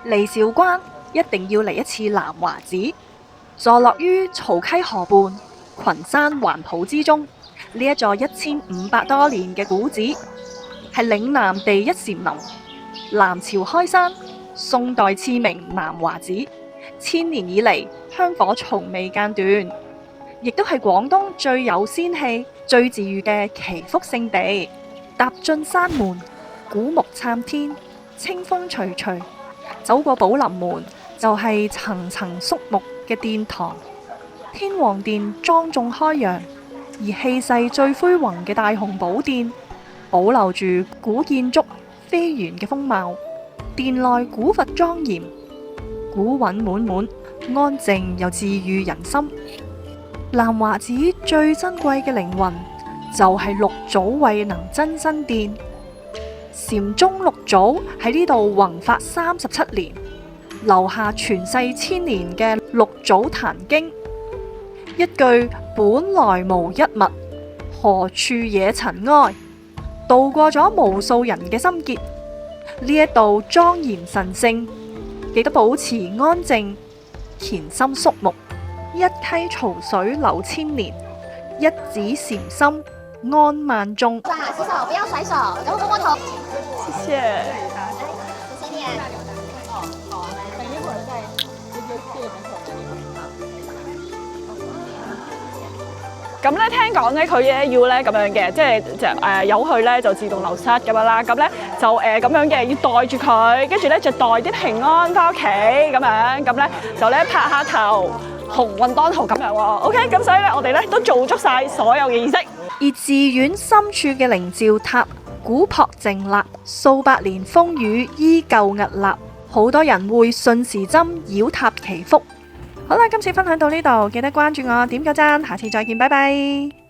嚟韶關一定要嚟一次南華寺，坐落於曹溪河畔群山環抱之中。呢一座1500多年嘅古寺，係嶺南第一禪林。南朝開山，宋代賜名南華寺，千年以嚟香火從未間斷，亦都係廣東最有仙氣、最治愈嘅祈福聖地。踏進山門，古木參天，清風徐徐。走過寶林門，就係層層肅穆嘅殿堂。天王殿莊重開揚，而氣勢最恢宏嘅大雄寶殿，保留住古建築飛檐嘅風貌。殿內古佛莊嚴，古韻滿滿，安靜又治愈人心。南華寺最珍貴嘅靈魂，就係六祖慧能真身殿。禪宗六祖喺呢度弘法37年，留下傳世千年嘅六祖壇經。一句本來無一物，何處惹塵埃，渡過咗無數人嘅心結。呢一度莊嚴神聖，亦都保持安靜，虔心肅穆。一溪曹水流千年，一指禪心安萬眾。洗手，不要甩手，然後摸摸頭。謝謝。謝謝你。等一會兒再直接借門口嘅呢咁咧聽講咧佢咧要咧咁樣嘅，即係由佢咧就自動流失咁樣啦。咁咧就咁樣嘅，要袋住佢，跟住咧就袋啲平安翻屋企咁樣。咁咧就咧拍下頭，鴻運當頭咁樣喎。OK，咁所以咧我哋咧都做足晒所有嘅儀式。而寺院深處嘅靈照塔，古樸靜立，數百年風雨依舊屹立。好多人會順時針繞塔祈福。好啦，今次分享到呢度，記得關注我，點個讚，下次再見，拜拜。